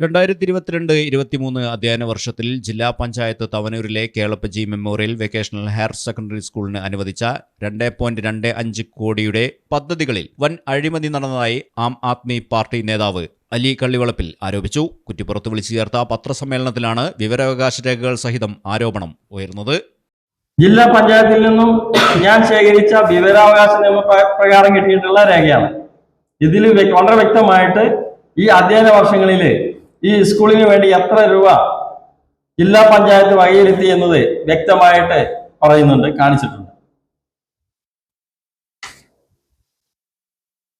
2022-23 അധ്യയന വർഷത്തിൽ ജില്ലാ പഞ്ചായത്ത് തവനൂരിലെ Kelappaji memorial vocational higher secondary സ്കൂളിന് അനുവദിച്ച 2.25 കോടിയുടെ പദ്ധതികളിൽ വൻ അഴിമതി നടന്നതായി ആം ആദ്മി പാർട്ടി നേതാവ് അലി കള്ളിവളപ്പിൽ ആരോപിച്ചു. കുറ്റിപ്പുറത്ത് വിളിച്ചു ചേർത്ത പത്രസമ്മേളനത്തിലാണ് വിവരാവകാശ രേഖകൾ സഹിതം ആരോപണം ഉയർന്നത്. ജില്ലാ പഞ്ചായത്തിൽ നിന്നും ഞാൻ ശേഖരിച്ച വിവരാവകാശ നിയമപ്രകാരം കിട്ടിയിട്ടുള്ള രേഖയാണ്. ഇതിൽ വളരെ വ്യക്തമായിട്ട് ഈ അധ്യയന വർഷങ്ങളിൽ ഈ സ്കൂളിന് വേണ്ടി എത്ര രൂപ ജില്ലാ പഞ്ചായത്ത് വകയിരുത്തി എന്നത് വ്യക്തമായിട്ട് പറയുന്നുണ്ട്, കാണിച്ചിട്ടുണ്ട്.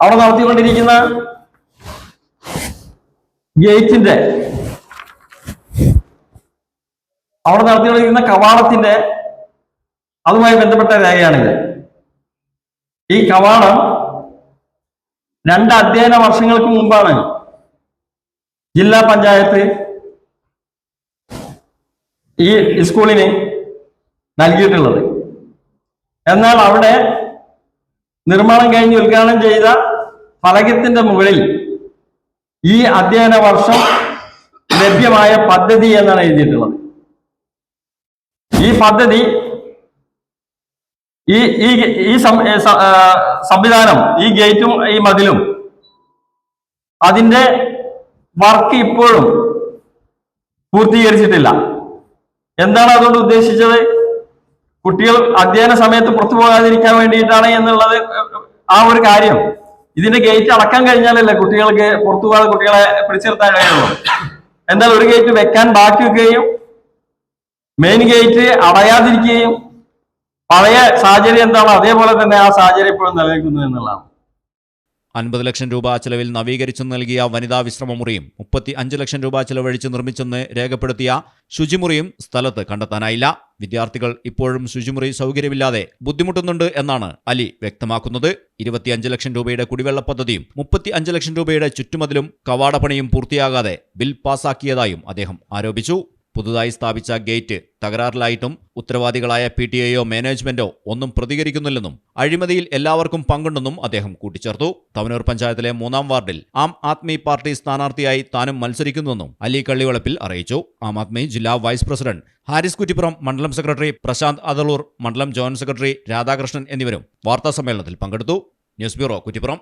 അവിടെ നടത്തിക്കൊണ്ടിരിക്കുന്ന ഗേറ്റിന്റെ, അവിടെ നടത്തിക്കൊണ്ടിരിക്കുന്ന കവാടത്തിന്റെ അതുമായി ബന്ധപ്പെട്ട രേഖയാണിത്. ഈ കവാടം 2 അധ്യയന വർഷങ്ങൾക്ക് മുമ്പാണ് ജില്ലാ പഞ്ചായത്ത് ഈ സ്കൂളിന് നൽകിയിട്ടുള്ളത്. എന്നാൽ അവിടെ നിർമ്മാണം കഴിഞ്ഞ് ഉദ്ഘാടനം ചെയ്ത ഫലകത്തിന്റെ മുകളിൽ ഈ അധ്യയന വർഷം ലഭ്യമായ പദ്ധതി എന്നാണ് എഴുതിയിട്ടുള്ളത്. ഈ പദ്ധതി ഈ സംവിധാനം, ഈ ഗേറ്റും ഈ മതിലും, അതിന്റെ വർക്ക് ഇപ്പോഴും പൂർത്തീകരിച്ചിട്ടില്ല. എന്താണ് അതുകൊണ്ട് ഉദ്ദേശിച്ചത്? കുട്ടികൾ അധ്യയന സമയത്ത് പുറത്തു പോകാതിരിക്കാൻ വേണ്ടിയിട്ടാണ് എന്നുള്ളത് ആ ഒരു കാര്യം. ഇതിന്റെ ഗേറ്റ് അടക്കാൻ കഴിഞ്ഞാലല്ലേ കുട്ടികൾക്ക് പുറത്തു പോകാതെ കുട്ടികളെ പിടിച്ചിർത്താൻ കഴിയുള്ളൂ. എന്നാൽ ഒരു ഗേറ്റ് വെക്കാൻ ബാക്കി വെക്കുകയും മെയിൻ ഗേറ്റ് അടയാതിരിക്കുകയും പഴയ സാഹചര്യം എന്താണോ അതേപോലെ തന്നെ ആ സാഹചര്യം ഇപ്പോഴും നിലനിൽക്കുന്നു എന്നുള്ളതാണ്. 50 ലക്ഷം രൂപ ചെലവിൽ നവീകരിച്ചു നൽകിയ വനിതാ വിശ്രമമുറിയും 35 ലക്ഷം രൂപ ചെലവഴിച്ച് നിർമ്മിച്ചെന്ന് രേഖപ്പെടുത്തിയ ശുചിമുറിയും സ്ഥലത്ത് കണ്ടെത്താനായില്ല. വിദ്യാർത്ഥികൾ ഇപ്പോഴും ശുചിമുറി സൗകര്യമില്ലാതെ ബുദ്ധിമുട്ടുന്നുണ്ട് എന്നാണ് അലി വ്യക്തമാക്കുന്നത്. 25 ലക്ഷം രൂപയുടെ കുടിവെള്ള പദ്ധതിയും 35 ലക്ഷം രൂപയുടെ ചുറ്റുമതിലും കവാടപ്പണിയും പൂർത്തിയാകാതെ ബിൽ പാസാക്കിയതായും അദ്ദേഹം ആരോപിച്ചു. പുതുതായി സ്ഥാപിച്ച ഗേറ്റ് തകരാറിലായിട്ടും ഉത്തരവാദികളായ PTA മാനേജ്മെന്റോ ഒന്നും പ്രതികരിക്കുന്നില്ലെന്നും അഴിമതിയിൽ എല്ലാവർക്കും പങ്കുണ്ടെന്നും അദ്ദേഹം കൂട്ടിച്ചേർത്തു. തവനൂർ പഞ്ചായത്തിലെ 3-ാം വാർഡിൽ ആം ആദ്മി പാർട്ടി സ്ഥാനാർത്ഥിയായി താനും മത്സരിക്കുന്നുവെന്നും അലി കള്ളിവളപ്പിൽ അറിയിച്ചു. ആം ആദ്മി ജില്ലാ വൈസ് പ്രസിഡന്റ് ഹാരിസ് കുറ്റിപ്പുറം, മണ്ഡലം സെക്രട്ടറി പ്രശാന്ത് അതളൂർ, മണ്ഡലം ജോയിന്റ് സെക്രട്ടറി രാധാകൃഷ്ണൻ എന്നിവരും വാർത്താസമ്മേളനത്തിൽ പങ്കെടുത്തു. News bureau, Kuttippuram.